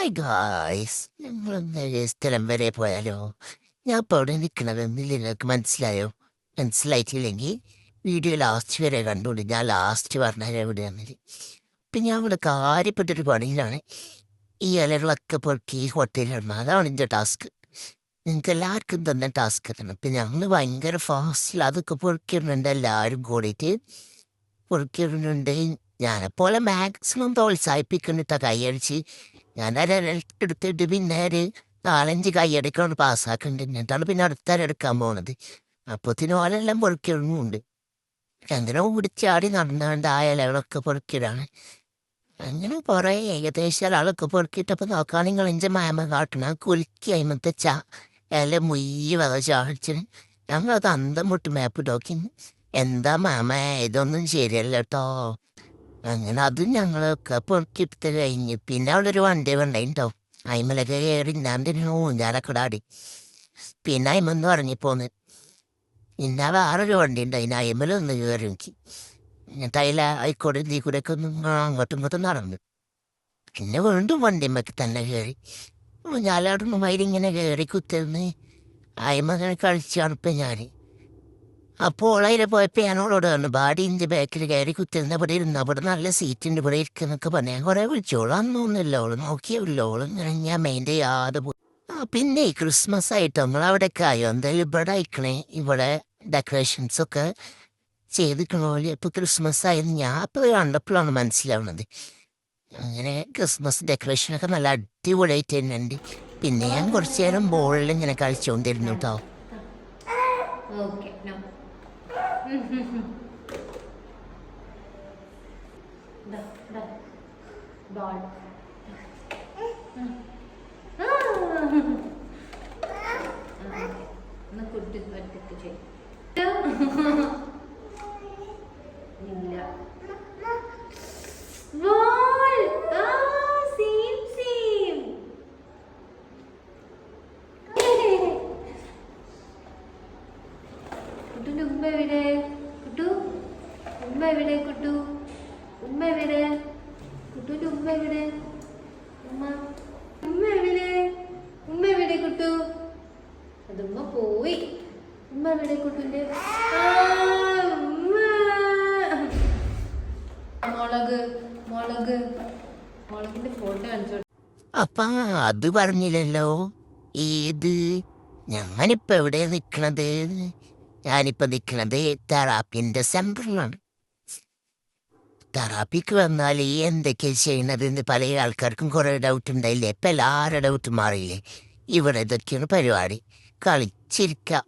Hi guys, ഞങ്ങളൊന്ന് സ്ഥലം വരെ പോയാലോ? ഞാൻ ഇപ്പോൾ അവിടെ നിൽക്കണതെന്ന് നിങ്ങൾക്ക് മനസ്സിലായോ? മനസ്സിലായിട്ടില്ലെങ്കിൽ വീഡിയോ ലാസ്റ്റ് വരെ കണ്ടുകൊണ്ട് ഞാൻ ലാസ്റ്റ് പറഞ്ഞാൽ എവിടെയാണെന്ന്. ഇപ്പം ഞാൻ ഇവിടെ കാര്യപ്പെട്ടൊരു പണിയിലാണ്. ഈ ഇലകളൊക്കെ പൊറുക്കി ഹോട്ടലിലിടണം, അതാണ് എൻ്റെ ടാസ്ക്. നിങ്ങൾക്ക് എല്ലാവർക്കും തന്നെ ടാസ്ക് എത്തണം. ഇപ്പം ഞങ്ങൾ ഭയങ്കര ഫാസ്റ്റിൽ അതൊക്കെ പൊറുക്കിയിടുന്നുണ്ട്, എല്ലാവരും കൂടിയിട്ട് പൊറുക്കിയിടുന്നുണ്ട്. ഞാനെപ്പോലെ മാക്സിമം പ്രോത്സാഹിപ്പിക്കുന്നിട്ടാ കൈയടിച്ച്. ഞാനൊരെടുത്തിട്ട് പിന്നെ ഒരു 4-5 കൈയടിക്കൊണ്ട് പാസ്സാക്കുന്നുണ്ട്. എന്നിട്ടാണ് പിന്നെ അടുത്തരെടുക്കാൻ പോകുന്നത്. അപ്പത്തിന് ഓലെല്ലാം പൊറുക്കിയിടുന്നുണ്ട്. അങ്ങനെ ഓടിച്ചാടി നടന്നുകൊണ്ട് ആ ഇലകളൊക്കെ പൊറുക്കിയിടാണ്. അങ്ങനെ കുറേ ഏകദേശം ഒരാളൊക്കെ പൊറുക്കിയിട്ടപ്പോൾ നോക്കാൻ നിങ്ങൾ എൻ്റെ മാമ കാട്ടണ കുലുക്കി അയിമത്തെ ഇല മുയ്യ ചാടിച്ചിന്. ഞങ്ങളത് അന്തം മുട്ട് മാപ്പ് നോക്കി. എന്താ മാമ, ഇതൊന്നും ശരിയല്ല കേട്ടോ. അങ്ങനെ അതും ഞങ്ങളൊക്കെ പൊറുക്കിയെടുത്ത് കഴിഞ്ഞ് പിന്നെ അവിടെ ഒരു വണ്ടി ഉണ്ടായിട്ടോ. അയിമലൊക്കെ കയറി ഞാൻ ഊഞ്ഞാലൊക്കെ ആടി. പിന്നെ അയിമൊന്ന് ഇറങ്ങിപ്പോന്ന്. പിന്നെ വേറൊരു വണ്ടി ഉണ്ട്, അതിന് അയിമലൊന്ന് കയറി നോക്കി. എന്നിട്ട് അതിൽ ആയിക്കോട്ടെ ഇതിൽ കൂടെയൊക്കെ ഒന്ന് അങ്ങോട്ടും ഇങ്ങോട്ടും നടന്നു. പിന്നെ വീണ്ടും വണ്ടിമ്മക്ക് തന്നെ കയറി ഊഞ്ഞാലാടുന്ന മയിലിങ്ങനെ കയറി കുത്തിരുന്ന് അയിമ അങ്ങനെ കളിച്ചാണിപ്പം ഞാൻ. അപ്പോൾ അതിൽ പോയപ്പോൾ ഞാനോളോട് പറഞ്ഞു, ബാഡിൻ്റെ ബാക്കിൽ കയറി കുത്തിരുന്ന ഇവിടെ ഇരുന്ന്, അവിടെ നല്ല സീറ്റുണ്ട്, ഇവിടെ ഇരിക്കുന്നൊക്കെ പറഞ്ഞു. ഞാൻ കുറേ വിളിച്ചോളൂ, അന്നൊന്നുമില്ല, ഓള് നോക്കിയല്ലോ, ഓള് ഞാൻ മെയിൻ്റെ ചെയ്യാതെ പോയി. പിന്നെ ഈ ക്രിസ്മസ് ആയിട്ട് നമ്മളവിടെയൊക്കെ ആയോ എന്തായാലും ഇവിടെ അയക്കണേ. ഇവിടെ ഡെക്കറേഷൻസൊക്കെ ചെയ്തിരിക്കണ പോലെ ഇപ്പോൾ ക്രിസ്മസ് ആയിരുന്നു. ഞാൻ ഇപ്പോൾ കണ്ടപ്പോഴാണ് മനസ്സിലാവുന്നത്. അങ്ങനെ ക്രിസ്മസ് ഡെക്കറേഷനൊക്കെ നല്ല അടിപൊളിയായിട്ട് തന്നെ ഉണ്ട്. പിന്നെ ഞാൻ കുറച്ച് നേരം ബോളിൽ ഇങ്ങനെ കളിച്ചുകൊണ്ടിരുന്നു കേട്ടോ. ഉമ്മ എവിടെ കുട്ടു? ഉമ്മ എവിടെ കുട്ടു? ഉമ്മ എവിടെ കുട്ടുവിന്റെ ഉമ്മ എവിടെ? ഉമ്മ ഉമ്മ എവിടെ? ഉമ്മ എവിടെ കുട്ടു? അതുമ്മ പോയി. ഉമ്മ എവിടെ കുട്ടുവിന്റെ? മുളക് മുളക് മുളകിന്റെ ഫോട്ടോ കാണിച്ചോ. അപ്പാ അത് പറഞ്ഞില്ലല്ലോ. ഏത്? ഞാനിപ്പോൾ എവിടെ നിൽക്കണത്? ഞാനിപ്പോൾ നിൽക്കണത് തെറാപ്പിൻ്റെ സെൻറ്ററിലാണ്. തെറാപ്പിക്ക് വന്നാൽ എന്തൊക്കെയാണ് ചെയ്യണതെന്ന് പല ആൾക്കാർക്കും കുറേ ഡൗട്ട് ഉണ്ടായില്ലേ? ഇപ്പം എല്ലാവരുടെ ഡൗട്ട് മാറിയില്ലേ? ഇവിടെ ഇതൊക്കെയാണ് പരിപാടി. കളിച്ചിരിക്കുക,